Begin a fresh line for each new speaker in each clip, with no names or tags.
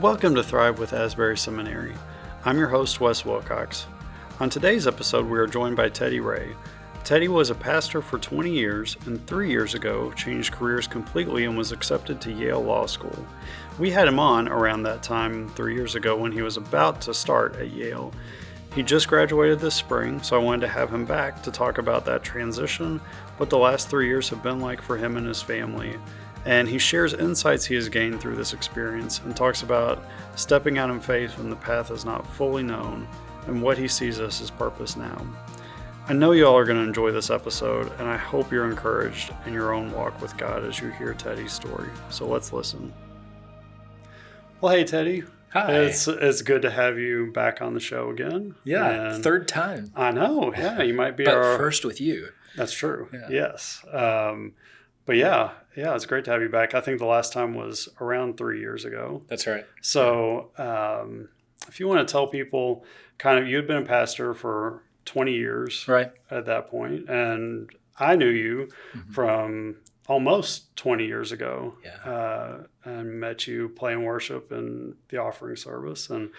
Welcome to Thrive with Asbury Seminary. I'm your host, Wes Wilcox. On today's episode, we are joined by Teddy Ray. Teddy was a pastor for 20 years and 3 years ago changed careers completely and was accepted to Yale Law School. We had him on around that time 3 years ago when he was about to start at Yale. He just graduated this spring, so I wanted to have him back to talk about that transition, what the last 3 years have been like for him and his family. And he shares insights he has gained through this experience and talks about stepping out in faith when the path is not fully known and what he sees as his purpose now. I know y'all are going to enjoy this episode, and I hope you're encouraged in your own walk with God as you hear Teddy's story. So let's listen. Well, hey, Teddy.
Hi.
It's good to have you back on the show again.
Yeah, and third time.
I know. Yeah, you might be
but first with you.
That's true.
Yeah.
Yes. But yeah, it's great to have you back. I think the last time was around 3 years ago.
That's right.
So if you want to tell people kind of, you'd been a pastor for 20 years
right
at that point, and I knew you from almost 20 years ago.
Yeah.
And met you playing worship in the offering service. And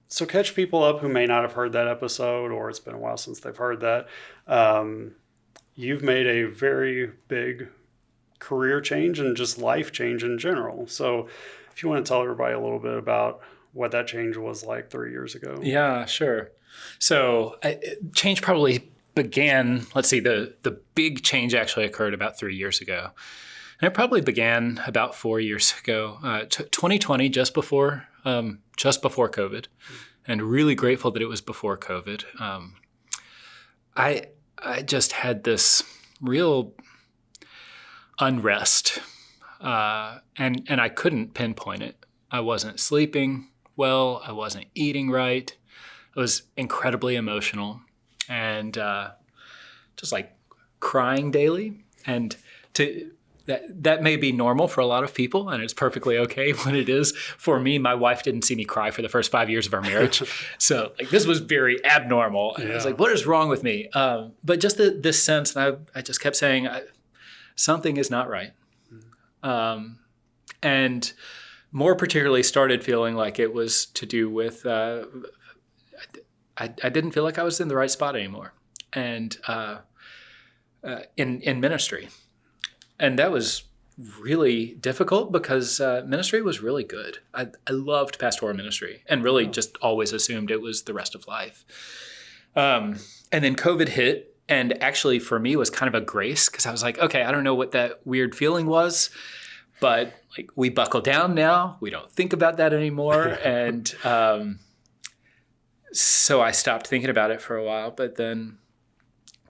so catch people up who may not have heard that episode, or it's been a while since they've heard that. You've made a very big career change and just life change in general. So if you want to tell everybody a little bit about what that change was like 3 years ago.
Yeah, sure. So change probably began, let's see, the big change actually occurred about 3 years ago. And it probably began about 4 years ago, 2020, just before COVID, and really grateful that it was before COVID. I just had this real unrest, and I couldn't pinpoint it. I wasn't sleeping well. I wasn't eating right. I was incredibly emotional and just like crying daily. And that may be normal for a lot of people, and it's perfectly okay when it is. For me, my wife didn't see me cry for the first 5 years of our marriage. So like this was very abnormal. And I was like, what is wrong with me? But just this sense, and I just kept saying, something is not right. And more particularly started feeling like it was to do with, I didn't feel like I was in the right spot anymore. And in ministry. And that was really difficult because ministry was really good. I loved pastoral ministry and really just always assumed it was the rest of life. And then COVID hit, and actually for me was kind of a grace because I was like, okay, I don't know what that weird feeling was, but like we buckle down now. We don't think about that anymore. And so I stopped thinking about it for a while, but then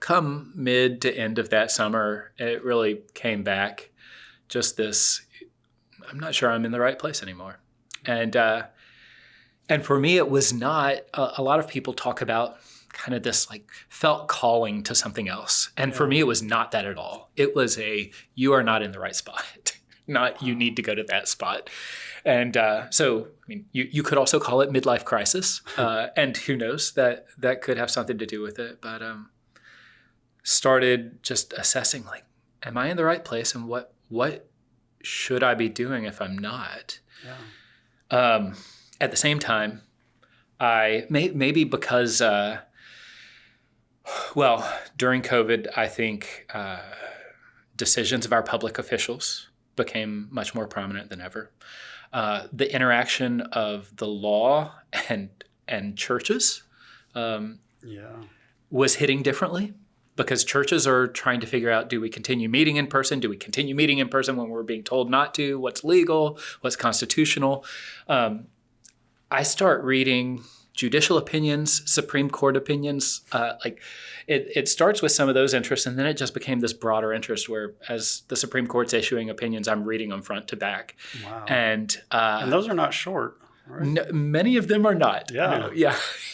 come mid to end of that summer, it really came back. Just this, I'm not sure I'm in the right place anymore. And for me, it was not, a lot of people talk about kind of this like felt calling to something else. And for me, it was not that at all. It was you are not in the right spot, not you need to go to that spot. And so, I mean, you could also call it midlife crisis. And who knows, that could have something to do with it. But started just assessing, like, am I in the right place, and what should I be doing if I'm not? Yeah. At the same time, I maybe because during COVID, I think decisions of our public officials became much more prominent than ever. The interaction of the law and churches was hitting differently. Because churches are trying to figure out, do we continue meeting in person? Do we continue meeting in person when we're being told not to? What's legal? What's constitutional? I start reading judicial opinions, Supreme Court opinions. It starts with some of those interests, and then it just became this broader interest where as the Supreme Court's issuing opinions, I'm reading them front to back.
Wow.
And
those are not short. Right?
Many of them are not.
Yeah.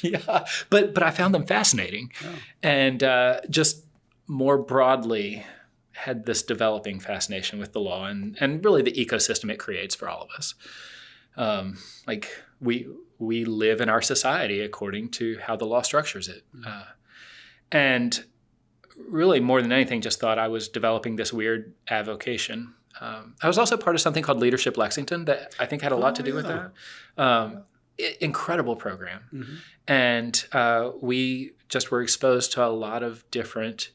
Yeah. But I found them fascinating. Yeah. And just more broadly had this developing fascination with the law and really the ecosystem it creates for all of us. Like we live in our society according to how the law structures it. And really more than anything, just thought I was developing this weird avocation I was also part of something called Leadership Lexington that I think had a lot to do with that. Incredible program.
Mm-hmm.
And we just were exposed to a lot of different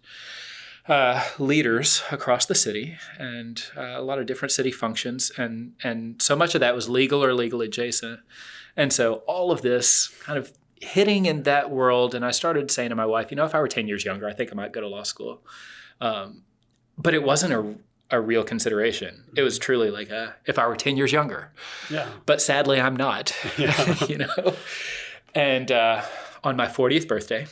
leaders across the city and a lot of different city functions. And so much of that was legal or legal adjacent. And so all of this kind of hitting in that world. And I started saying to my wife, if I were 10 years younger, I think I might go to law school. But it wasn't a real consideration. It was truly like if I were 10 years younger.
Yeah.
But sadly, I'm not.
Yeah.
And on my 40th birthday,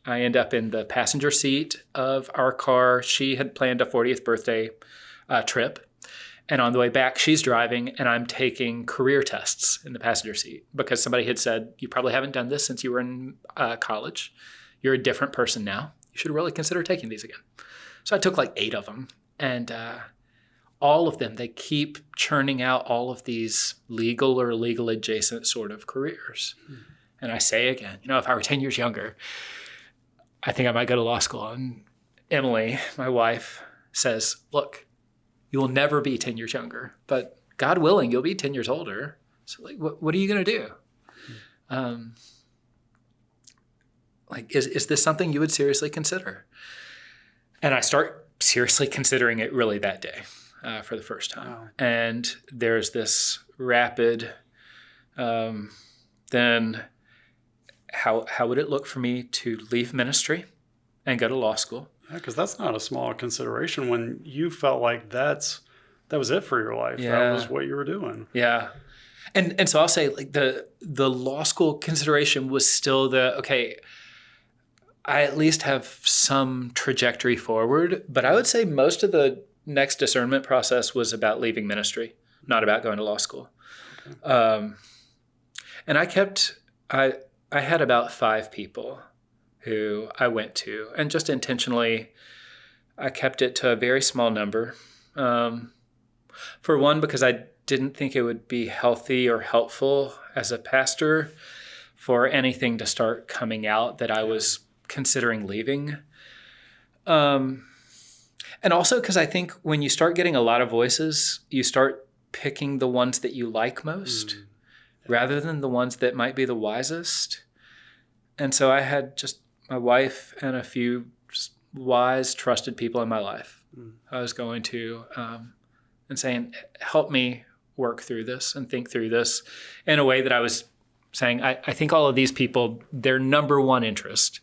I end up in the passenger seat of our car. She had planned a 40th birthday trip. And on the way back, she's driving, and I'm taking career tests in the passenger seat because somebody had said, you probably haven't done this since you were in college. You're a different person now. You should really consider taking these again. So I took like 8 of them. And all of them, they keep churning out all of these legal or legal adjacent sort of careers. Mm-hmm. And I say again, if I were 10 years younger, I think I might go to law school. And Emily, my wife, says, look, you will never be 10 years younger, but God willing, you'll be 10 years older. So like, what are you going to do? Is this something you would seriously consider? And I start seriously considering it really that day for the first time. Wow. And there's this rapid, then how would it look for me to leave ministry and go to law school?
Yeah, because that's not a small consideration when you felt like that was it for your life.
Yeah.
That was what you were doing.
Yeah. And so I'll say like the law school consideration was still okay, I at least have some trajectory forward, but I would say most of the next discernment process was about leaving ministry, not about going to law school. Okay. And I had about 5 people who I went to, and just intentionally, I kept it to a very small number. For one, because I didn't think it would be healthy or helpful as a pastor for anything to start coming out that I was considering leaving. And also because I think when you start getting a lot of voices, you start picking the ones that you like most rather than the ones that might be the wisest. And so I had just my wife and a few just wise, trusted people in my life. I was going to and saying, help me work through this and think through this in a way that I was saying, I think all of these people, their number one interest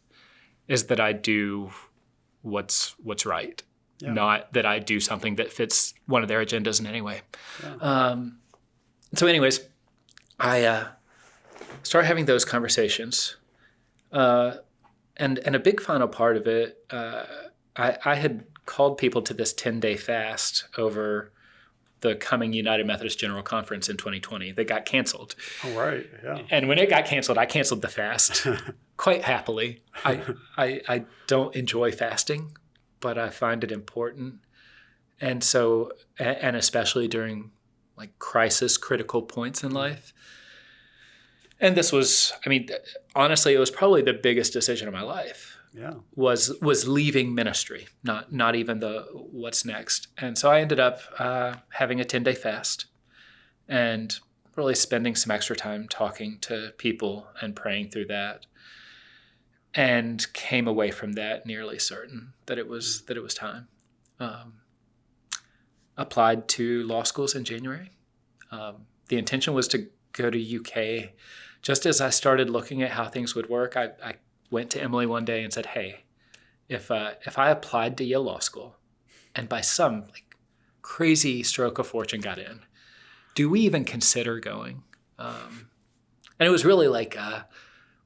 is that I do what's right, not that I do something that fits one of their agendas in any way. Yeah. So anyways, I started having those conversations. And a big final part of it, I had called people to this 10-day fast over the coming United Methodist General Conference in 2020 that got canceled.
Oh, right, yeah.
And when it got canceled, I canceled the fast quite happily. I don't enjoy fasting, but I find it important. And so, and especially during like crisis critical points in life. And this was, honestly, it was probably the biggest decision of my life. Yeah, was leaving ministry, not even the what's next. And so I ended up having a 10-day fast and really spending some extra time talking to people and praying through that, and came away from that nearly certain that it was time. Applied to law schools in January. The intention was to go to UK. Just as I started looking at how things would work, I went to Emily one day and said, hey, if I applied to Yale Law School and by some crazy stroke of fortune got in, do we even consider going? And it was really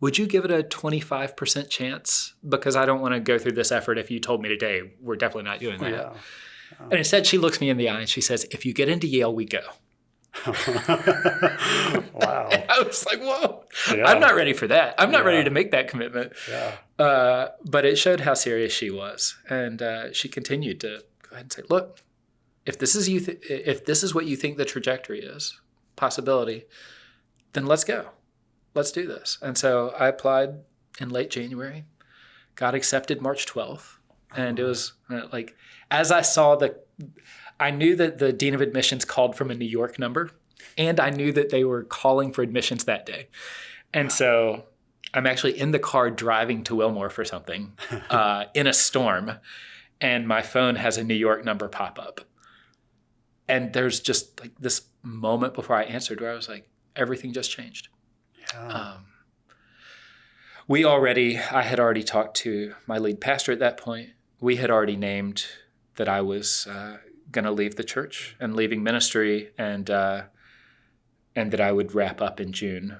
would you give it a 25% chance? Because I don't want to go through this effort if you told me today, we're definitely not doing that. Yeah. And instead she looks me in the eye and she says, if you get into Yale, we go.
Wow.
And I was like, whoa, yeah. I'm not ready for that. I'm not ready to make that commitment. Yeah. But it showed how serious she was. And she continued to go ahead and say, look, if this is if this is what you think the trajectory is, possibility, then let's go. Let's do this. And so I applied in late January, got accepted March 12th. And it was as I saw I knew that the Dean of Admissions called from a New York number, and I knew that they were calling for admissions that day. And so I'm actually in the car driving to Wilmore for something in a storm, and my phone has a New York number pop up. And there's just like this moment before I answered where I was like, everything just changed.
Yeah.
I had already talked to my lead pastor at that point. We had already named that I was going to leave the church and leaving ministry, and that I would wrap up in June.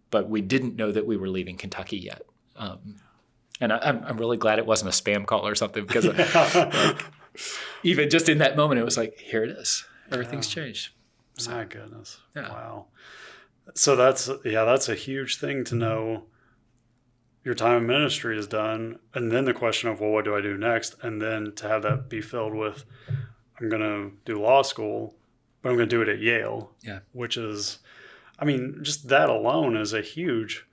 But we didn't know that we were leaving Kentucky yet. And I'm really glad it wasn't a spam call or something, because like, even just in that moment, it was like, here it is. Everything's changed. So,
my goodness.
Yeah.
Wow. So that's a huge thing to know. Your time in ministry is done, and then the question of, well, what do I do next? And then to have that be filled with, I'm going to do law school, but I'm going to do it at Yale.
Yeah.
Which is, I mean, just that alone is a huge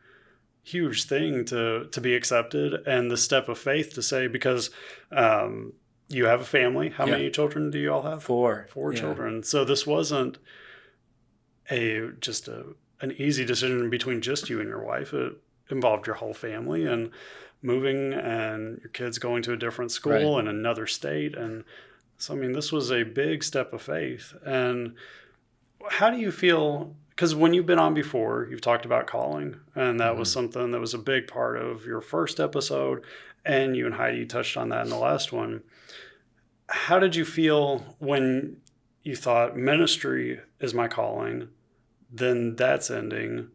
thing to be accepted, and the step of faith to say, because you have a family. How many children do you all have?
Four
children. So this wasn't an easy decision between just you and your wife. It involved your whole family and moving, and your kids going to a different school in another state. And so, I mean, this was a big step of faith. And how do you feel? Because when you've been on before, you've talked about calling, and that was something that was a big part of your first episode, and you and Heidi touched on that in the last one. How did you feel when you thought ministry is my calling, then that's ending?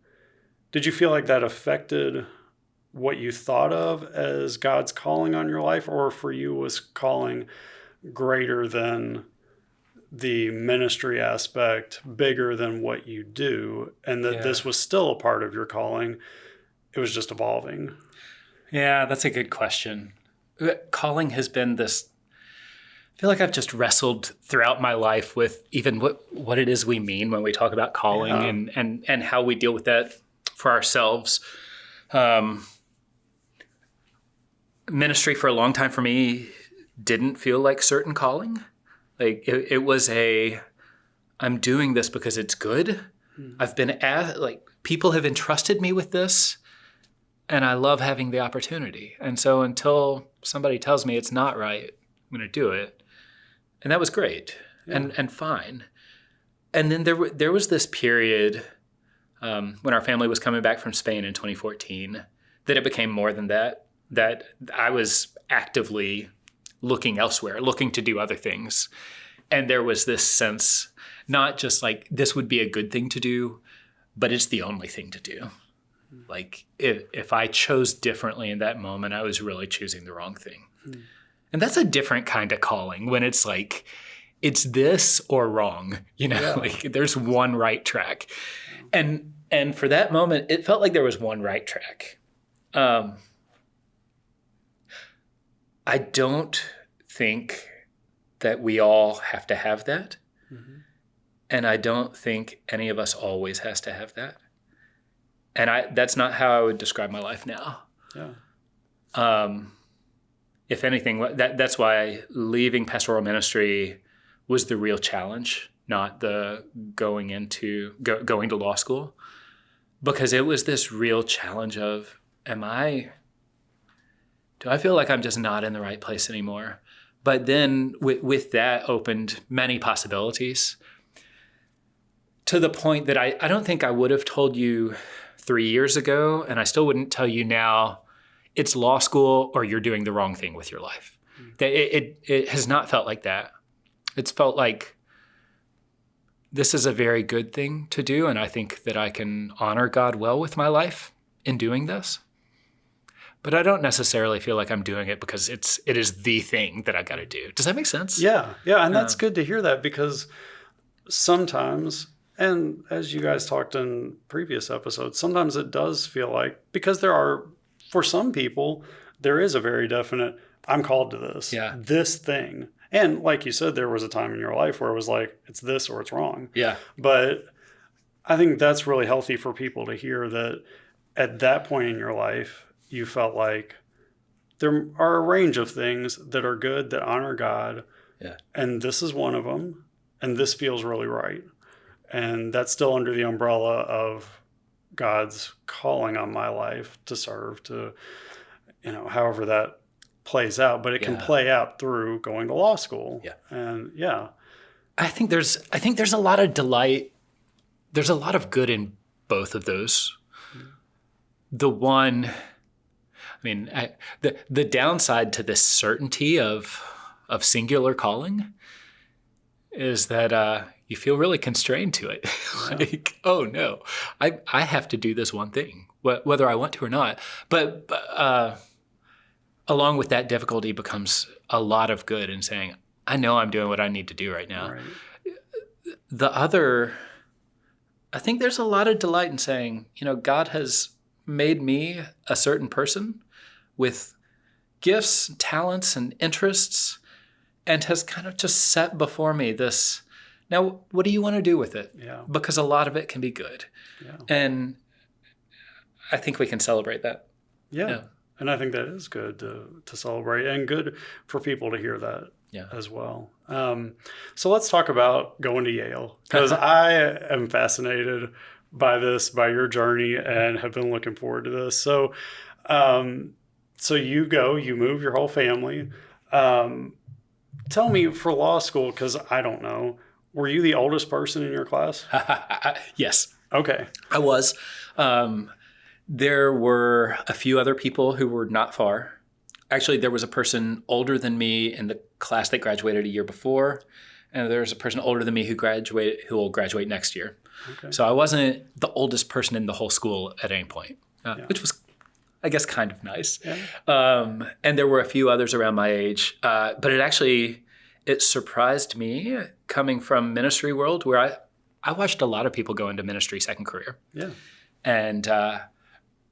Did you feel like that affected what you thought of as God's calling on your life, or for you was calling greater than the ministry aspect, bigger than what you do, and that this was still a part of your calling? It was just evolving.
Yeah, that's a good question. Calling has been this, I feel like I've just wrestled throughout my life with even what it is we mean when we talk about calling, and how we deal with that for ourselves. Ministry for a long time for me didn't feel like certain calling. Like it was I'm doing this because it's good. I've been people have entrusted me with this, and I love having the opportunity. And so until somebody tells me it's not right, I'm going to do it. And that was great and fine. And then there was this period when our family was coming back from Spain in 2014 that it became more than that I was actively looking elsewhere, looking to do other things. And there was this sense, not just like this would be a good thing to do, but it's the only thing to do. Like if I chose differently in that moment, I was really choosing the wrong thing. And that's a different kind of calling, when it's like, it's this or wrong, like there's one right track. And for that moment, it felt like there was one right track. I don't think that we all have to have that. And I don't think any of us always has to have that. And that's not how I would describe my life now. If anything, that's why leaving pastoral ministry was the real challenge, not the going to law school, because it was this real challenge of, do I feel like I'm just not in the right place anymore? But then with that opened many possibilities, to the point that I don't think I would have told you 3 years ago, and I still wouldn't tell you now, it's law school or you're doing the wrong thing with your life. It has not felt like that. It's felt like this is a very good thing to do, and I think that I can honor God well with my life in doing this. But I don't necessarily feel like I'm doing it because it is the thing that I got to do. Does that make sense?
Yeah, and that's good to hear that, because sometimes, and as you guys talked in previous episodes, sometimes it does feel like, because for some people, there is a very definite, I'm called to this, this thing. And like you said, there was a time in your life where it was like, it's this or it's wrong.
Yeah.
But I think that's really healthy for people to hear, that at that point in your life, you felt like there are a range of things that are good, that honor God,
Yeah.
And this is one of them. And this feels really right. And that's still under the umbrella of God's calling on my life to serve, to, however that plays out. But it can play out through going to law school.
Yeah.
And
I think there's a lot of delight. There's a lot of good in both of those. The one, the downside to this certainty of singular calling is that you feel really constrained to it. Like, oh no, I have to do this one thing, whether I want to or not. But along with that difficulty becomes a lot of good in saying, I know I'm doing what I need to do right now. Right. The other, I think there's a lot of delight in saying, God has made me a certain person with gifts, talents, and interests, and has kind of just set before me this, now, what do you want to do with it?
Yeah.
Because a lot of it can be good. Yeah. And I think we can celebrate that.
Yeah. And I think that is good to celebrate, and good for people to hear that as well. So let's talk about going to Yale, because I am fascinated by your journey, and have been looking forward to this. So, you move your whole family. Tell me, for law school, because I don't know, were you the oldest person in your class?
Yes.
Okay.
I was. There were a few other people who were not far. Actually, there was a person older than me in the class that graduated a year before, and there's a person older than me who will graduate next year. Okay. So I wasn't the oldest person in the whole school at any point, which was, I guess, kind of nice. Yeah. And there were a few others around my age, but it surprised me coming from ministry world, where I watched a lot of people go into ministry second career. Yeah. And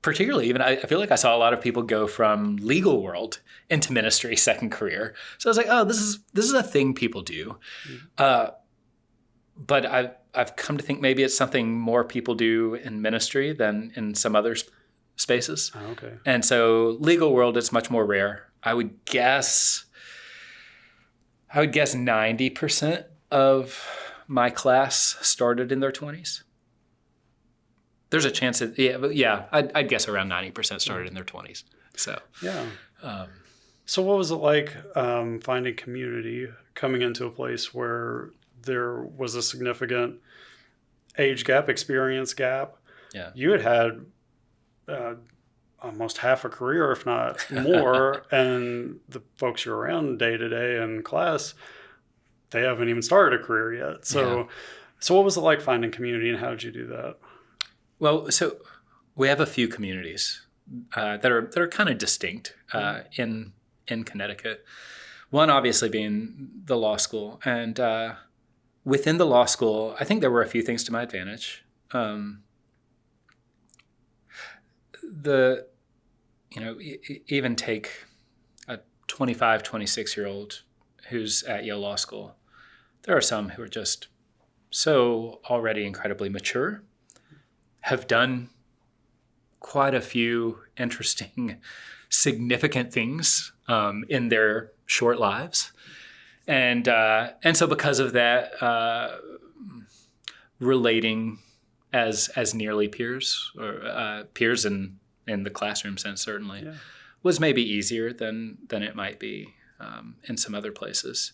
particularly, even I feel like I saw a lot of people go from legal world into ministry second career. So I was like, oh, this is a thing people do. Mm-hmm. But I've come to think maybe it's something more people do in ministry than in some other spaces.
Oh, okay.
And so legal world, it's much more rare. I would guess 90% of my class started in their 20s. There's a chance that, I'd guess around 90% started in their 20s. So,
yeah. So what was it like finding community, coming into a place where there was a significant age gap, experience gap?
Yeah.
You had almost half a career, if not more, and the folks you're around day to day in class, they haven't even started a career yet. So what was it like finding community, and how did you do that?
Well, so we have a few communities that are kind of distinct in Connecticut. One obviously being the law school, and within the law school, I think there were a few things to my advantage. Even take a 25, 26-year-old who's at Yale Law School. There are some who are just so already incredibly mature, have done quite a few interesting, significant things in their short lives. And so because of that, relating as nearly peers, or peers in the classroom sense, certainly, was maybe easier than it might be in some other places.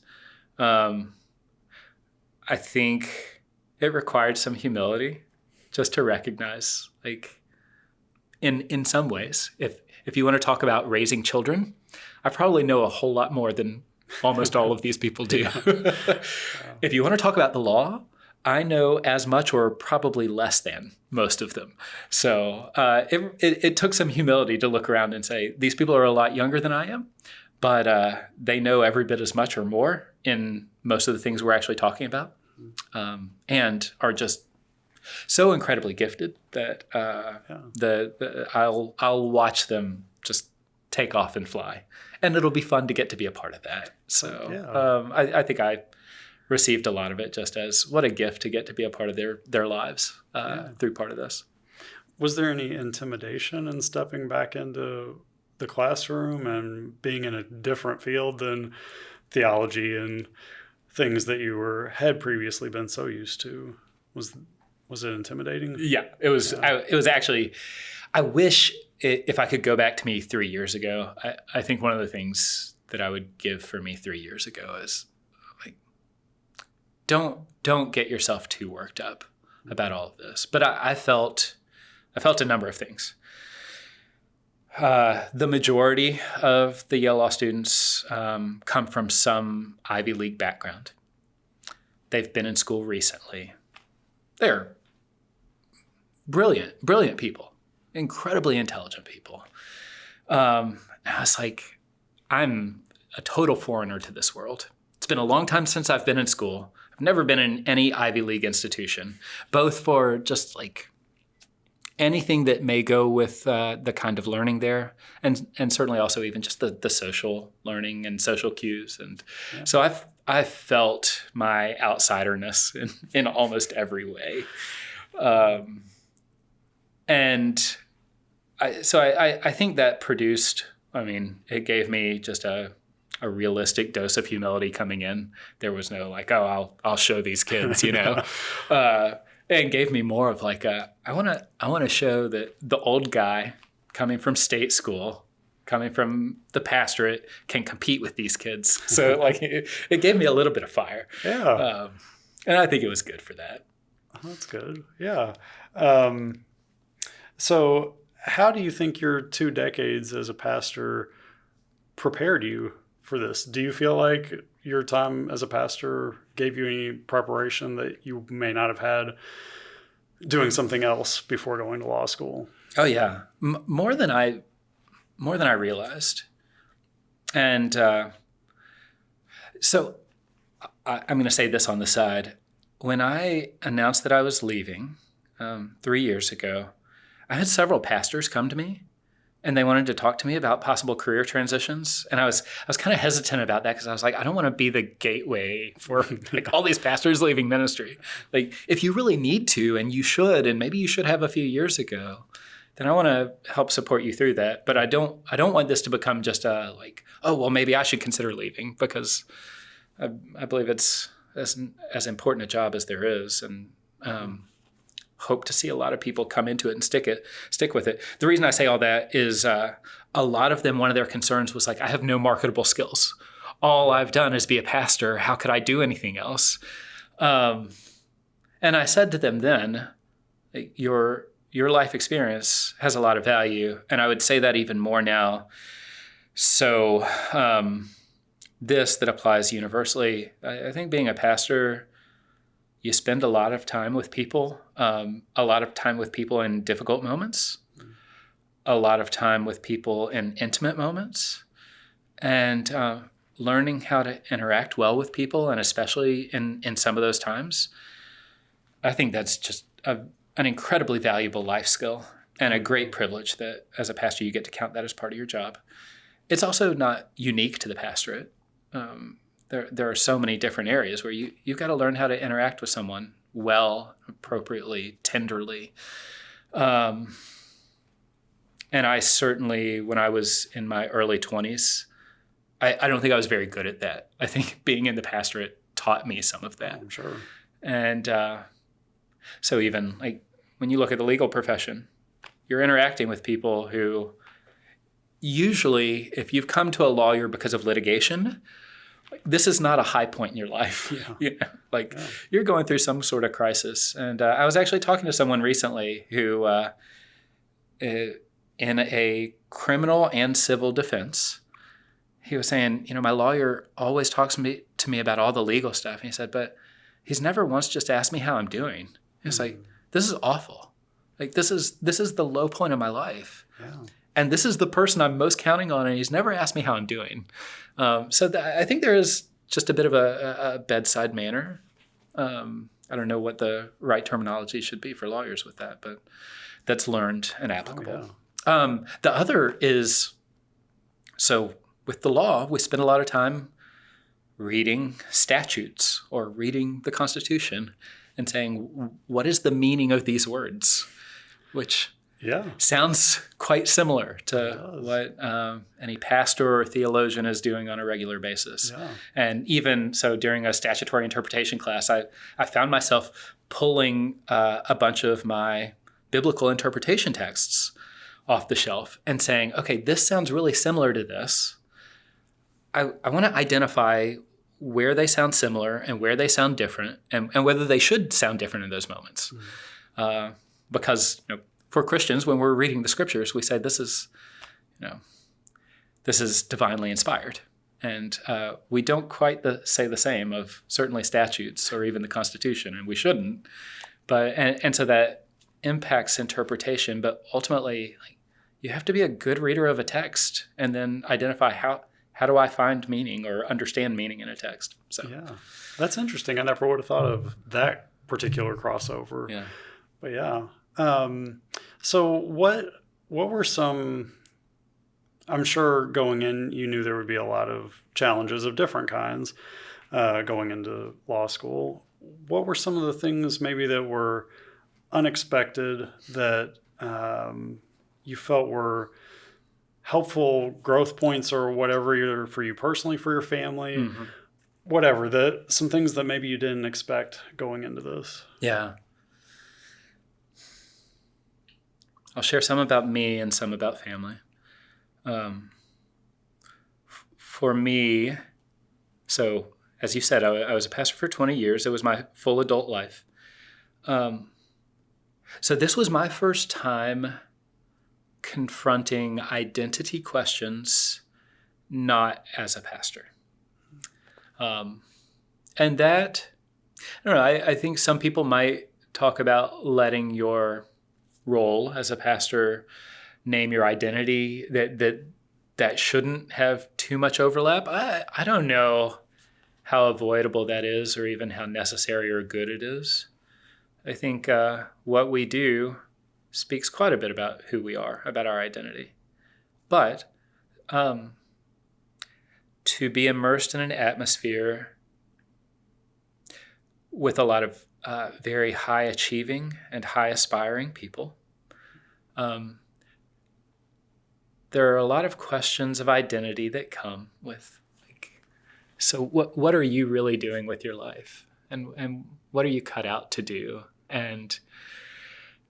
I think it required some humility just to recognize, like, in some ways, if you want to talk about raising children, I probably know a whole lot more than almost all of these people do. If you want to talk about the law, I know as much or probably less than most of them. So it took some humility to look around and say, these people are a lot younger than I am, but they know every bit as much or more in most of the things we're actually talking about, and are just so incredibly gifted that I'll watch them just take off and fly, and it'll be fun to get to be a part of that. So I think I received a lot of it just as what a gift to get to be a part of their lives through part of this.
Was there any intimidation in stepping back into the classroom and being in a different field than theology and things that you had previously been so used to. Was it intimidating?
Yeah, it was.
Yeah.
It was actually. I wish if I could go back to me 3 years ago. I think one of the things that I would give for me 3 years ago is like, don't get yourself too worked up about all of this. But I felt a number of things. The majority of the Yale Law students come from some Ivy League background. They've been in school recently. They're brilliant people, incredibly intelligent people. I was like, I'm a total foreigner to this world. It's been a long time since I've been in school. I've never been in any Ivy League institution, both for just like anything that may go with the kind of learning there, and certainly also even just the social learning and social cues. And so I felt my outsiderness in almost every way. And I think that produced, it gave me just a realistic dose of humility coming in. There was no like, oh, I'll show these kids, and gave me more of like, I want to show that the old guy coming from state school, coming from the pastorate, can compete with these kids. So like, it gave me a little bit of fire.
Yeah.
And I think it was good for that.
That's good. Yeah. So how do you think your 2 decades as a pastor prepared you for this? Do you feel like your time as a pastor gave you any preparation that you may not have had doing something else before going to law school?
Oh yeah. More than I realized. And so I'm going to say this on the side. When I announced that I was leaving 3 years ago, I had several pastors come to me, and they wanted to talk to me about possible career transitions. And I was kind of hesitant about that because I was like, I don't want to be the gateway for like all these pastors leaving ministry. Like, if you really need to, and you should, and maybe you should have a few years ago, then I want to help support you through that. But I don't want this to become just a like, oh, well, maybe I should consider leaving, because I believe it's as important a job as there is, and hope to see a lot of people come into it and stick with it. The reason I say all that is a lot of them, one of their concerns was like, I have no marketable skills. All I've done is be a pastor. How could I do anything else? And I said to them then, your life experience has a lot of value. And I would say that even more now. So this that applies universally. I think being a pastor, you spend a lot of time with people, in difficult moments, a lot of time with people in intimate moments, and learning how to interact well with people, and especially in some of those times. I think that's just an incredibly valuable life skill and a great privilege that as a pastor you get to count that as part of your job. It's also not unique to the pastorate. There are so many different areas where you've got to learn how to interact with someone well, appropriately, tenderly. And I certainly, when I was in my early 20s, I don't think I was very good at that. I think being in the pastorate taught me some of that.
I'm sure.
And so even like when you look at the legal profession, you're interacting with people who usually, if you've come to a lawyer because of litigation, this is not a high point in your life. Yeah. You're going through some sort of crisis. And I was actually talking to someone recently who, in a criminal and civil defense, he was saying, my lawyer always talks to me about all the legal stuff. And he said, but he's never once just asked me how I'm doing. He was like, this is awful. Like, this is the low point of my life.
Yeah.
And this is the person I'm most counting on, and he's never asked me how I'm doing. So I think there is just a bit of a bedside manner. I don't know what the right terminology should be for lawyers with that, but that's learned and applicable. Oh, yeah. The other is, so with the law, we spend a lot of time reading statutes or reading the Constitution and saying, what is the meaning of these words? Which
Yeah.
Sounds quite similar to what any pastor or theologian is doing on a regular basis.
Yeah.
And even so, during a statutory interpretation class, I found myself pulling a bunch of my biblical interpretation texts off the shelf and saying, okay, this sounds really similar to this. I want to identify where they sound similar and where they sound different, and whether they should sound different in those moments. Because for Christians, when we're reading the scriptures, we say this is divinely inspired. And we don't quite say the same of certainly statutes or even the Constitution, and we shouldn't. But and so that impacts interpretation. But ultimately, you have to be a good reader of a text and then identify how do I find meaning or understand meaning in a text. So
yeah, that's interesting. I never would have thought of that particular crossover.
Yeah,
but yeah. So what were some? I'm sure going in, you knew there would be a lot of challenges of different kinds going into law school. What were some of the things maybe that were unexpected that you felt were helpful growth points or whatever, either for you personally, for your family, whatever, some things that maybe you didn't expect going into this?
Yeah. I'll share some about me and some about family. For me, so as you said, I was a pastor for 20 years. It was my full adult life. So this was my first time confronting identity questions, not as a pastor. And that, I don't know, I think some people might talk about letting your role as a pastor name your identity, that shouldn't have too much overlap. I don't know how avoidable that is or even how necessary or good it is. I think what we do speaks quite a bit about who we are, about our identity. But to be immersed in an atmosphere with a lot of very high achieving and high aspiring people, there are a lot of questions of identity that come with, so what are you really doing with your life? And what are you cut out to do? And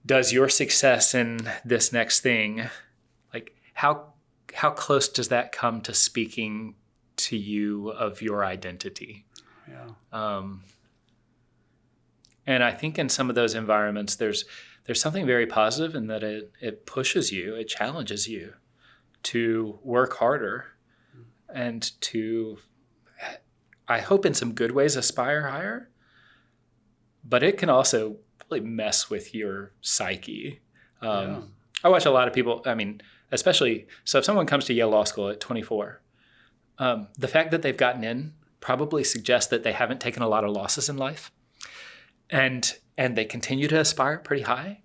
does your success in this next thing, how close does that come to speaking to you of your identity?
Yeah.
And I think in some of those environments, there's something very positive in that it pushes you, it challenges you to work harder and to, I hope in some good ways, aspire higher. But it can also really mess with your psyche. I watch a lot of people, especially, so if someone comes to Yale Law School at 24, the fact that they've gotten in probably suggests that they haven't taken a lot of losses in life. And they continue to aspire pretty high.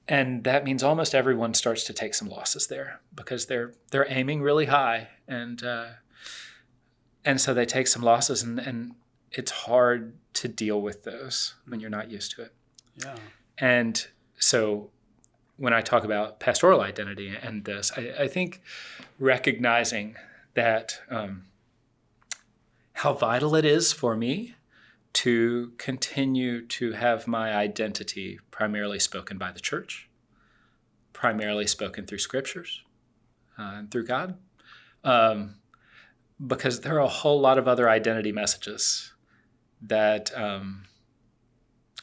And that means almost everyone starts to take some losses there because they're aiming really high. And so they take some losses, and it's hard to deal with those when you're not used to it.
Yeah.
And so when I talk about pastoral identity and this, I think recognizing that how vital it is for me to continue to have my identity primarily spoken by the church, primarily spoken through scriptures and through God, because there are a whole lot of other identity messages that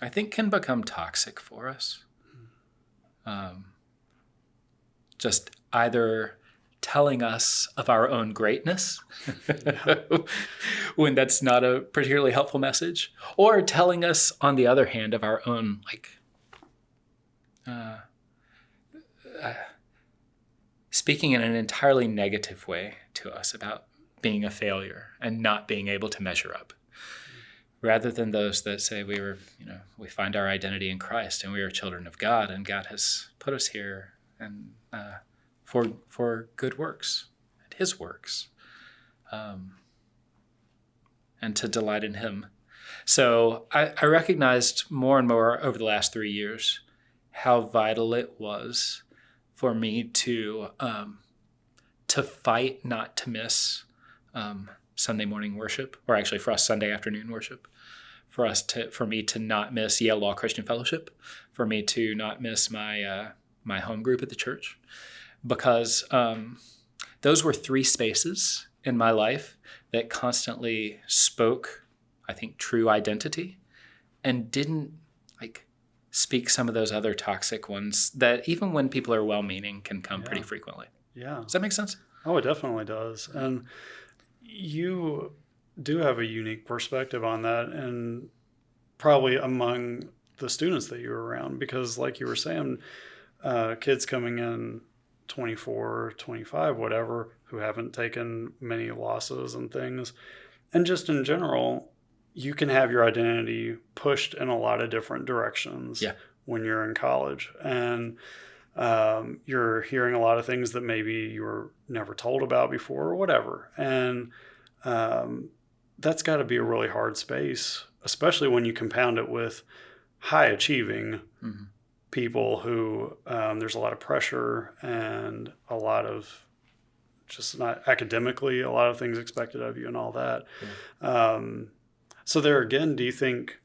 I think can become toxic for us. Just either telling us of our own greatness when that's not a particularly helpful message, or telling us, on the other hand, of our own speaking in an entirely negative way to us about being a failure and not being able to measure up, rather than those that say we find our identity in Christ and we are children of God and God has put us here and for good works and his works, and to delight in him. So I recognized more and more over the last 3 years how vital it was for me to fight not to miss Sunday morning worship, or actually for us Sunday afternoon worship, for me to not miss Yale Law Christian Fellowship, for me to not miss my my home group at the church, because those were three spaces in my life that constantly spoke, I think, true identity, and didn't speak some of those other toxic ones that even when people are well-meaning can come pretty frequently.
Yeah.
Does that make sense?
Oh, it definitely does. And you do have a unique perspective on that, and probably among the students that you were around, because like you were saying, kids coming in 24, 25, whatever, who haven't taken many losses and things. And just in general, you can have your identity pushed in a lot of different directions when you're in college. And you're hearing a lot of things that maybe you were never told about before or whatever. And that's got to be a really hard space, especially when you compound it with high achieving people who there's a lot of pressure and a lot of just not academically, a lot of things expected of you and all that. So there again, do you think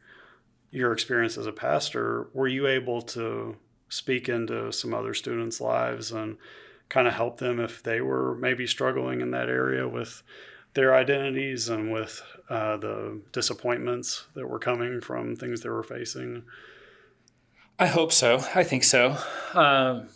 your experience as a pastor, were you able to speak into some other students' lives and kind of help them if they were maybe struggling in that area with their identities and with the disappointments that were coming from things they were facing?
I hope so. I think so. And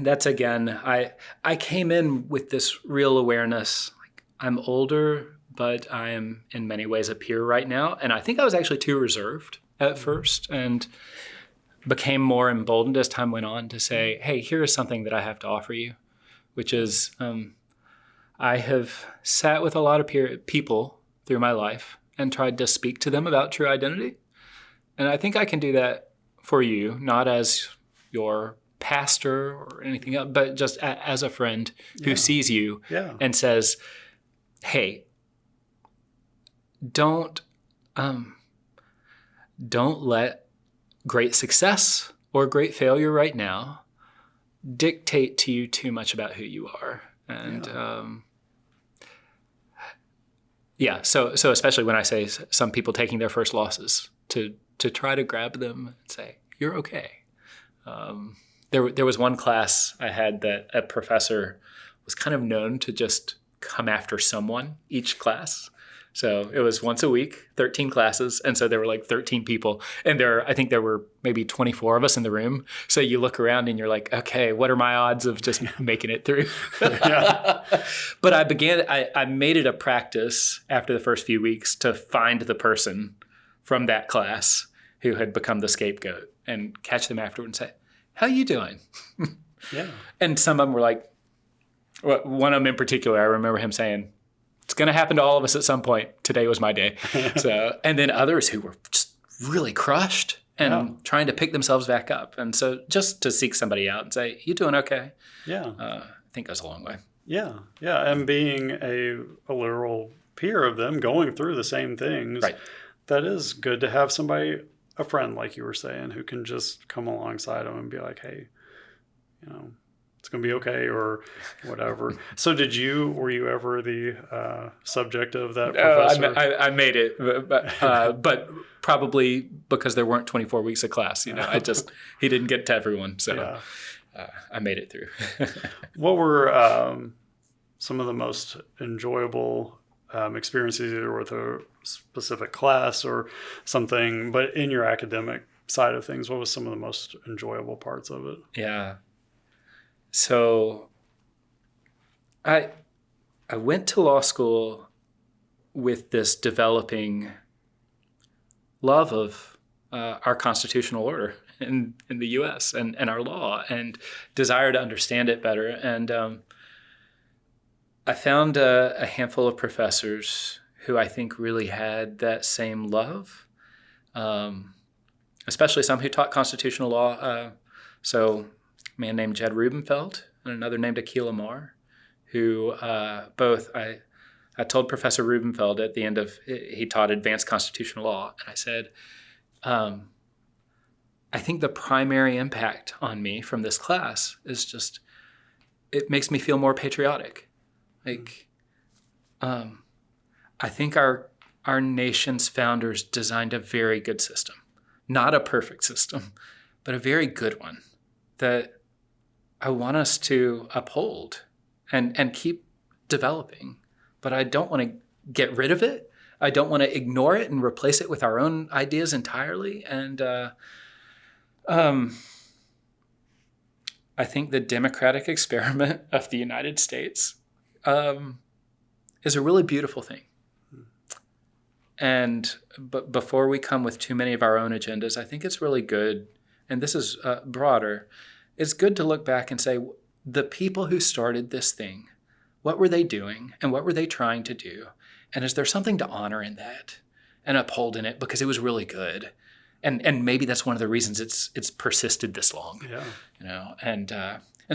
that's, again, I came in with this real awareness. I'm older, but I am in many ways a peer right now. And I think I was actually too reserved at first, and became more emboldened as time went on to say, hey, here is something that I have to offer you, which is I have sat with a lot of people through my life and tried to speak to them about true identity. And I think I can do that for you, not as your pastor or anything else, but just as a friend who sees you and says, hey, don't let great success or great failure right now dictate to you too much about who you are. And so especially when I say some people taking their first losses, to try to grab them and say, you're okay. There was one class I had that a professor was kind of known to just come after someone each class. So it was once a week, 13 classes. And so there were like 13 people. And I think there were maybe 24 of us in the room. So you look around and you're like, okay, what are my odds of just making it through? But I made it a practice after the first few weeks to find the person from that class who had become the scapegoat and catch them afterward and say, how you doing? And some of them were like, one of them in particular, I remember him saying, it's going to happen to all of us at some point. Today was my day. And then others who were just really crushed and trying to pick themselves back up. And so just to seek somebody out and say, you doing okay? I think goes a long way. Yeah.
And being a literal peer of them going through the same things, that is good to have somebody, a friend, like you were saying, who can just come alongside them and be like, hey, it's going to be okay, or whatever. So were you ever the subject of that professor?
I made it, but probably because there weren't 24 weeks of class, he didn't get to everyone. So I made it through.
What were some of the most enjoyable experiences, either with a specific class or something, but in your academic side of things, what was some of the most enjoyable parts of it?
Yeah. So I went to law school with this developing love of our constitutional order in the U.S. and our law, and desire to understand it better. And I found a handful of professors who I think really had that same love, especially some who taught constitutional law. So a man named Jed Rubenfeld and another named Akila Marr, who both, I told Professor Rubenfeld at the end of, he taught advanced constitutional law, and I said, I think the primary impact on me from this class is just, it makes me feel more patriotic. Like, I think our nation's founders designed a very good system, not a perfect system, but a very good one that I want us to uphold and keep developing. But I don't want to get rid of it. I don't want to ignore it and replace it with our own ideas entirely. And I think the democratic experiment of the United States is a really beautiful thing. But before we come with too many of our own agendas, I think it's really good, and this is broader, it's good to look back and say, the people who started this thing, what were they doing and what were they trying to do? And is there something to honor in that and uphold in it because it was really good? And maybe that's one of the reasons it's persisted this long.
Yeah.
And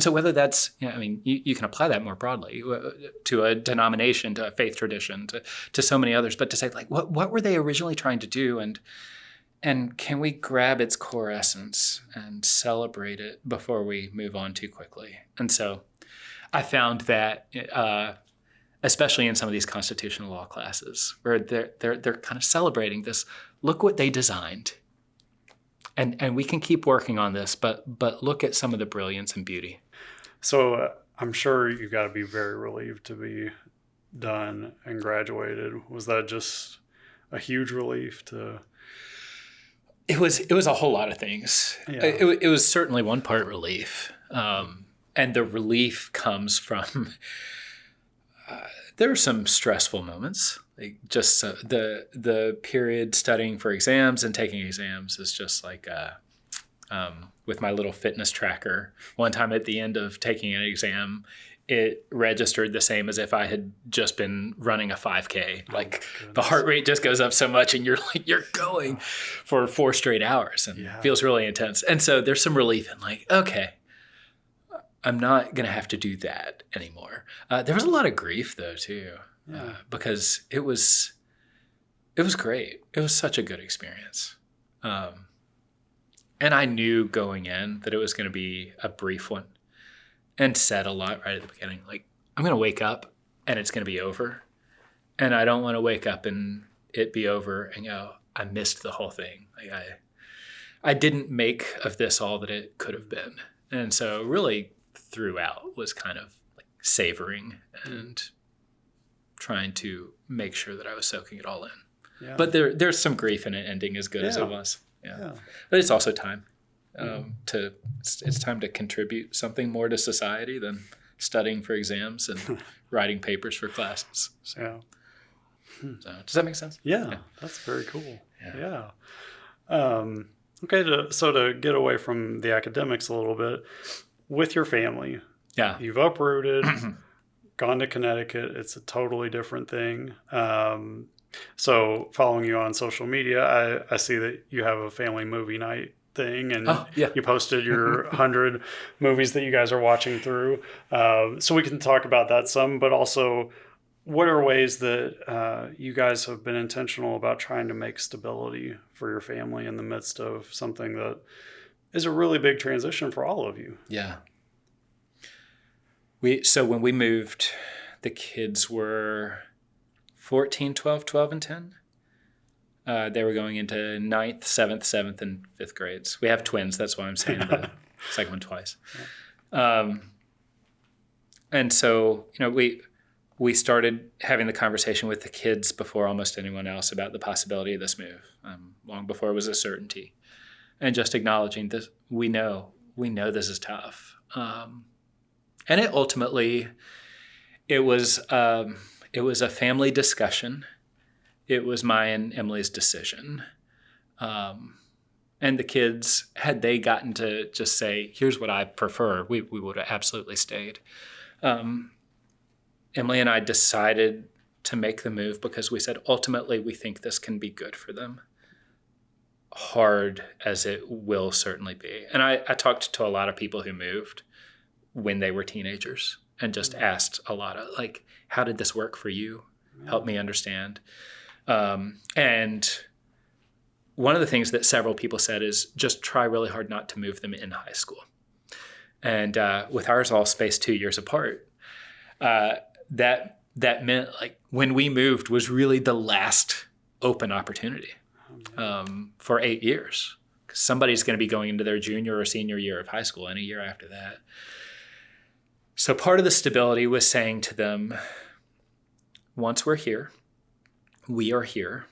so whether that's, you can apply that more broadly to a denomination, to a faith tradition, to so many others, but to say, like, what were they originally trying to do? And can we grab its core essence and celebrate it before we move on too quickly? And so I found that, especially in some of these constitutional law classes, where they're kind of celebrating this, look what they designed. And we can keep working on this, but look at some of the brilliance and beauty.
So I'm sure you got to be very relieved to be done and graduated. Was that just a huge relief to...
It was a whole lot of things. Yeah. It was certainly one part relief. And the relief comes from, there are some stressful moments. Like just the period studying for exams and taking exams is just like, with my little fitness tracker. One time at the end of taking an exam, it registered the same as if I had just been running a 5K. Like the heart rate just goes up so much and you're going for 4 straight hours and it feels really intense. And so there's some relief in like, okay, I'm not going to have to do that anymore. There was a lot of grief though too, because it was great. It was such a good experience. And I knew going in that it was going to be a brief one. And said a lot right at the beginning, like, I'm going to wake up and it's going to be over. And I don't want to wake up and it be over and go, I missed the whole thing. Like I didn't make of this all that it could have been. And so really throughout was kind of like savoring and trying to make sure that I was soaking it all in. Yeah. But there's some grief in it ending as good as it was. Yeah. But it's also time. It's time to contribute something more to society than studying for exams and writing papers for classes. So does that make sense?
Yeah. That's very cool. Yeah. Okay. To get away from the academics a little bit, with your family, you've uprooted, gone to Connecticut. It's a totally different thing. So following you on social media, I see that you have a family movie night thing, and you posted your 100 movies that you guys are watching through. So we can talk about that some, but also what are ways that you guys have been intentional about trying to make stability for your family in the midst of something that is a really big transition for all of you?
Yeah. So when we moved, the kids were 14, 12, and 10. They were going into 9th, 7th, 7th, and 5th grades. We have twins. That's why I'm saying the second one twice. And so, we started having the conversation with the kids before almost anyone else about the possibility of this move, long before it was a certainty. And just acknowledging this, we know this is tough. And it ultimately, it was a family discussion. It was my and Emily's decision. And the kids, had they gotten to just say, here's what I prefer, we would have absolutely stayed. Emily and I decided to make the move because we said, ultimately, we think this can be good for them. Hard as it will certainly be. And I talked to a lot of people who moved when they were teenagers and just asked a lot of, like, how did this work for you? Help me understand. And one of the things that several people said is just try really hard not to move them in high school. And with ours all spaced 2 years apart, that meant like when we moved was really the last open opportunity for 8 years. 'Cause somebody's going to be going into their junior or senior year of high school and a year after that. So part of the stability was saying to them, once we're here, we are here.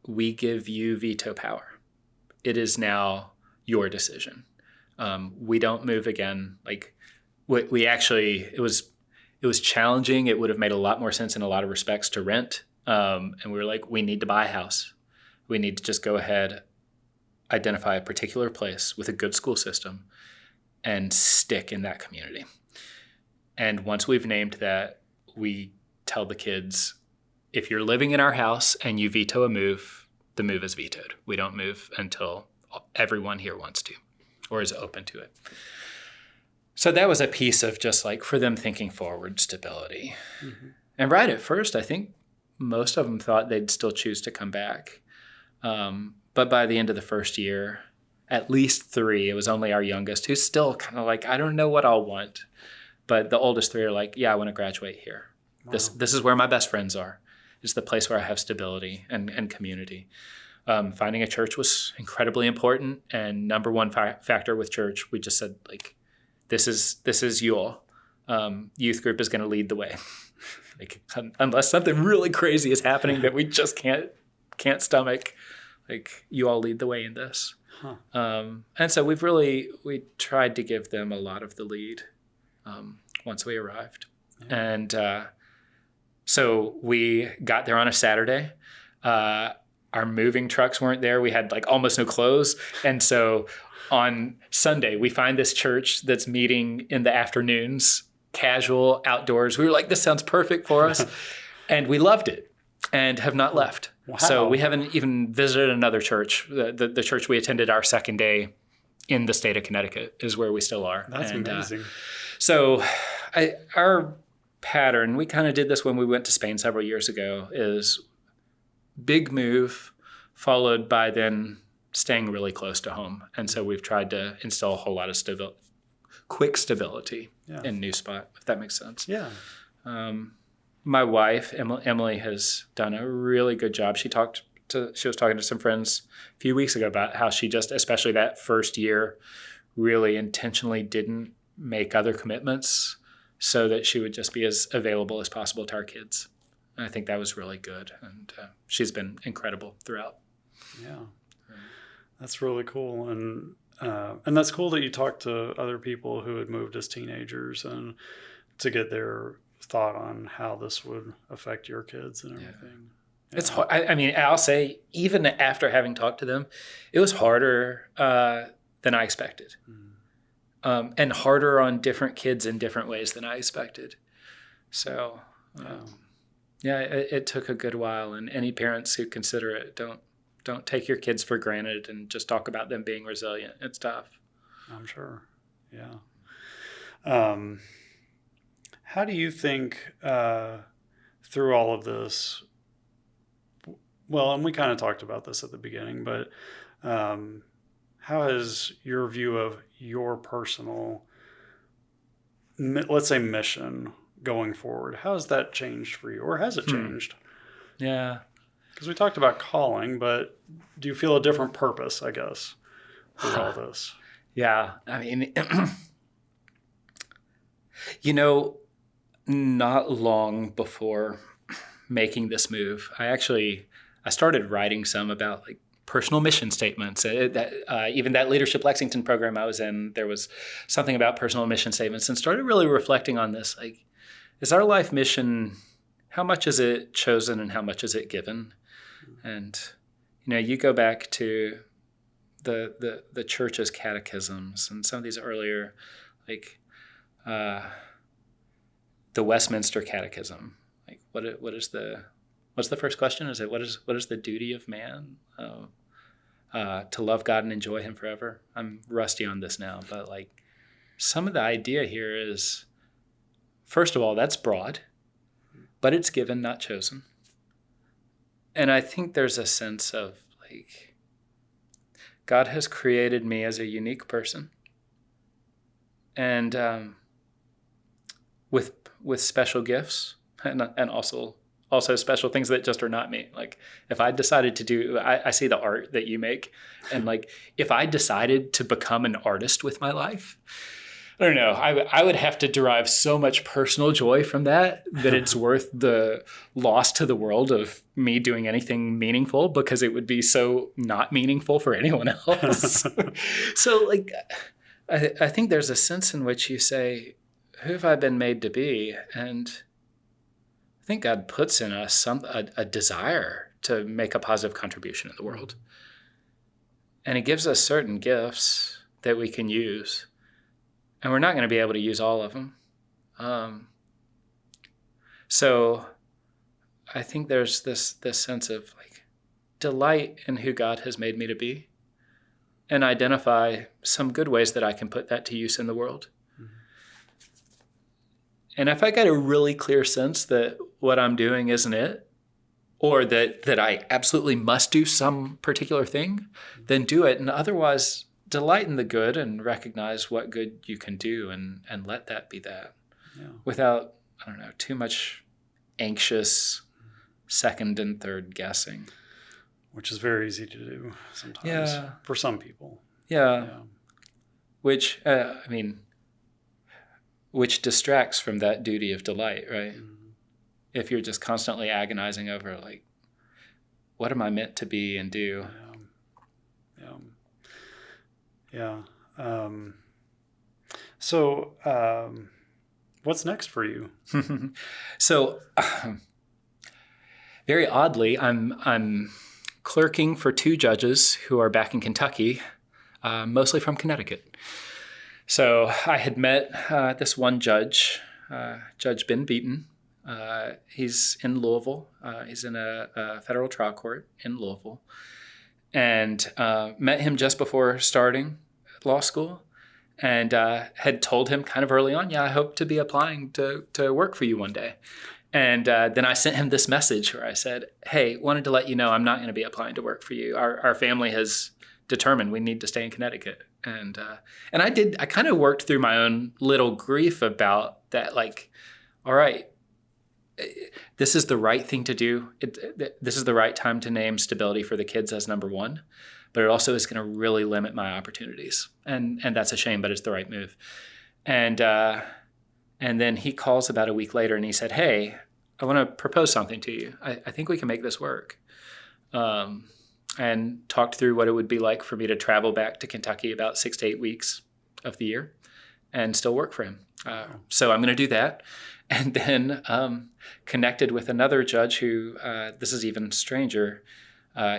We give you veto power. It is now your decision. We don't move again. Like we actually, it was challenging. It would have made a lot more sense in a lot of respects to rent. And we were like, we need to buy a house. We need to just go ahead, identify a particular place with a good school system and stick in that community. And once we've named that, we tell the kids, if you're living in our house and you veto a move, the move is vetoed. We don't move until everyone here wants to or is open to it. So that was a piece of just like for them thinking forward stability. Mm-hmm. And right at first, I think most of them thought they'd still choose to come back. But by the end of the first year, at least 3, it was only our youngest who's still kind of like, I don't know what I'll want. But the oldest 3 are like, yeah, I want to graduate here. Wow. This is where my best friends are. It's the place where I have stability and community. Finding a church was incredibly important. And number one factor with church, we just said, like, this is you all. Youth group is going to lead the way. Like, unless something really crazy is happening that we just can't stomach, like, you all lead the way in this. Huh. And so we tried to give them a lot of the lead once we arrived. Yeah. And so we got there on a Saturday. Our moving trucks weren't there. We had like almost no clothes. And so on Sunday, we find this church that's meeting in the afternoons, casual, outdoors. We were like, this sounds perfect for us. And we loved it and have not left. Wow. So we haven't even visited another church. The church we attended our second day in the state of Connecticut is where we still are.
That's amazing.
So our pattern, we kind of did this when we went to Spain several years ago, is big move followed by then staying really close to home. And so we've tried to instill a whole lot of quick stability in a new spot, if that makes sense.
Yeah.
My wife, Emily, has done a really good job. She was talking to some friends a few weeks ago about how she just, especially that first year, really intentionally didn't make other commitments so that she would just be as available as possible to our kids. And I think that was really good. And she's been incredible throughout.
Yeah. That's really cool. And that's cool that you talked to other people who had moved as teenagers and to get their thought on how this would affect your kids and everything. Yeah.
It's hard. I mean, I'll say, even after having talked to them, it was harder than I expected. And harder on different kids in different ways than I expected. So, it took a good while. And any parents who consider it, don't take your kids for granted and just talk about them being resilient. It's tough.
I'm sure. Yeah. How do you think through all of this, well, and we kind of talked about this at the beginning, but how has your view of your personal, let's say, mission going forward, how has that changed for you, or has it changed?
Yeah.
Because we talked about calling, but do you feel a different purpose, I guess, with all this?
Yeah. I mean, not long before making this move, I started writing some about like personal mission statements. Even that Leadership Lexington program I was in, there was something about personal mission statements, and started really reflecting on this. Like, is our life mission, how much is it chosen and how much is it given? And, you go back to the church's catechisms and some of these earlier, like the Westminster Catechism. Like, what's the first question? Is it what is the duty of man? To love God and enjoy Him forever. I'm rusty on this now, but like some of the idea here is, first of all, that's broad, but it's given, not chosen. And I think there's a sense of like, God has created me as a unique person, and with special gifts, and also special things that just are not me. Like if I decided to do, I see the art that you make, and like if I decided to become an artist with my life, I don't know, I would have to derive so much personal joy from that it's worth the loss to the world of me doing anything meaningful, because it would be so not meaningful for anyone else. So like, I think there's a sense in which you say, who have I been made to be? And I think God puts in us a desire to make a positive contribution in the world. And he gives us certain gifts that we can use. And we're not going to be able to use all of them. So I think there's this sense of like delight in who God has made me to be, and identify some good ways that I can put that to use in the world. Mm-hmm. And if I get a really clear sense that what I'm doing isn't it, or that I absolutely must do some particular thing, then do it. And otherwise, delight in the good and recognize what good you can do, and let that be that. Yeah. Without, I don't know, too much anxious second and third guessing.
Which is very easy to do sometimes for some people.
Yeah. Which, which distracts from that duty of delight, right? Mm-hmm. If you're just constantly agonizing over like, what am I meant to be and do?
Yeah. So, what's next for you?
So, very oddly, I'm clerking for 2 judges who are back in Kentucky, mostly from Connecticut. So I had met this one judge, Judge Ben Beaton. He's in Louisville. He's in a federal trial court in Louisville. And met him just before starting law school, and had told him kind of early on, I hope to be applying to work for you one day. And then I sent him this message where I said, hey, wanted to let you know I'm not going to be applying to work for you. Our family has determined we need to stay in Connecticut. And I kind of worked through my own little grief about that, like, all right, this is the right thing to do. This is the right time to name stability for the kids as number one, but it also is going to really limit my opportunities. And that's a shame, but it's the right move. And then he calls about a week later and he said, hey, I want to propose something to you. I think we can make this work. And talked through what it would be like for me to travel back to Kentucky about 6 to 8 weeks of the year and still work for him. So I'm going to do that. And then connected with another judge who, this is even stranger,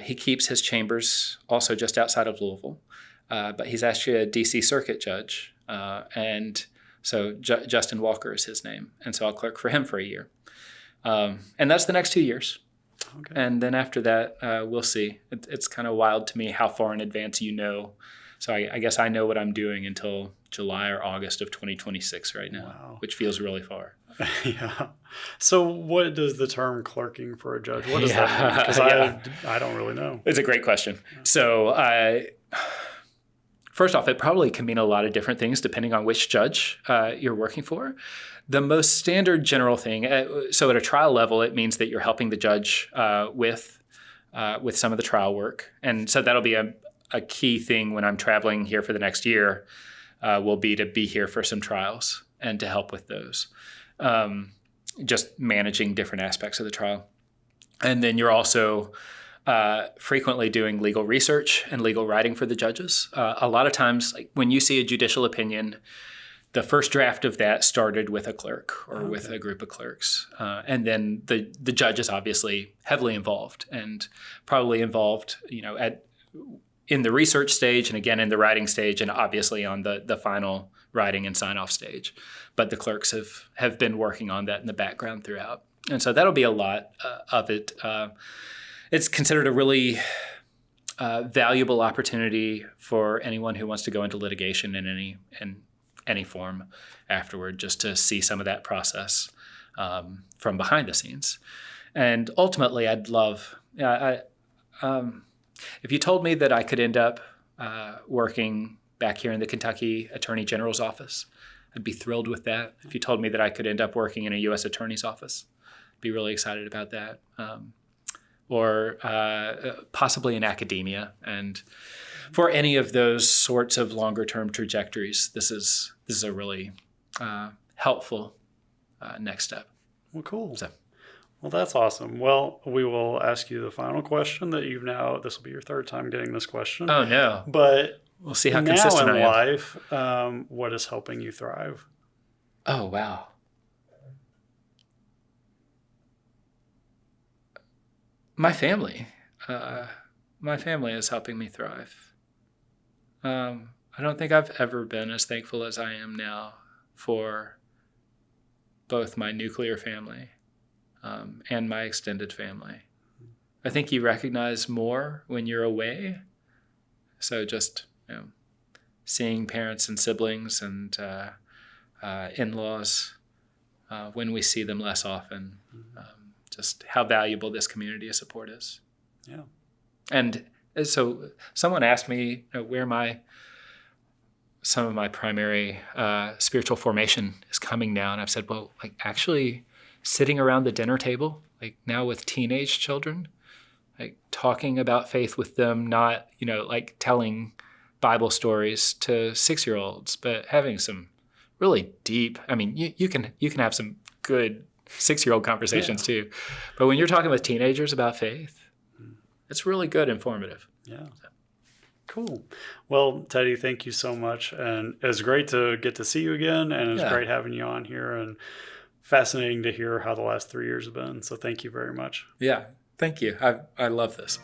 he keeps his chambers also just outside of Louisville, but he's actually a D.C. Circuit judge. And so Justin Walker is his name. And so I'll clerk for him for a year. And that's the next 2 years. Okay. And then after that, we'll see. It's kind of wild to me how far in advance you know. So I guess I know what I'm doing until July or August of 2026 right now, which feels really far.
Yeah. So what does the term clerking for a judge, what does that mean? Because I don't really know.
It's a great question. Yeah. So first off, it probably can mean a lot of different things depending on which judge you're working for. The most standard general thing, so at a trial level, it means that you're helping the judge with some of the trial work. And so that'll be a key thing when I'm traveling here for the next year, will be to be here for some trials and to help with those. Just managing different aspects of the trial. And then you're also frequently doing legal research and legal writing for the judges. A lot of times, like when you see a judicial opinion, the first draft of that started with a clerk or with a group of clerks. And then the judge is obviously heavily involved and probably involved, in the research stage and again in the writing stage and obviously on the final writing and sign-off stage. But the clerks have been working on that in the background throughout. And so that'll be a lot of it. It's considered a really valuable opportunity for anyone who wants to go into litigation in any form afterward, just to see some of that process from behind the scenes. And ultimately, I'd love, Yeah. If you told me that I could end up working back here in the Kentucky Attorney General's office, I'd be thrilled with that. If you told me that I could end up working in a U.S. Attorney's office, I'd be really excited about that. Or possibly in academia. And for any of those sorts of longer-term trajectories, this is a really helpful next step.
Well, cool.
So.
Well, that's awesome. Well, we will ask you the final question that this will be your third time getting this question.
Oh, no.
But
we'll see how consistent I am.
Now in life, what is helping you thrive?
Oh, wow. My family. My family is helping me thrive. I don't think I've ever been as thankful as I am now for both my nuclear family and my extended family. I think you recognize more when you're away. So just seeing parents and siblings and in-laws when we see them less often, just how valuable this community of support is.
Yeah.
And so someone asked me where some of my primary spiritual formation is coming now. And I've said, well, like actually sitting around the dinner table, like now with teenage children, like talking about faith with them, not, like telling Bible stories to 6-year-olds, but having some really deep, you can have some good 6-year-old conversations too. But when you're talking with teenagers about faith, it's really good, informative.
Yeah. Cool. Well, Teddy, thank you so much. And it's great to get to see you again. And it's great having you on here, and fascinating to hear how the last 3 years have been. So thank you very much.
Yeah. Thank you. I love this.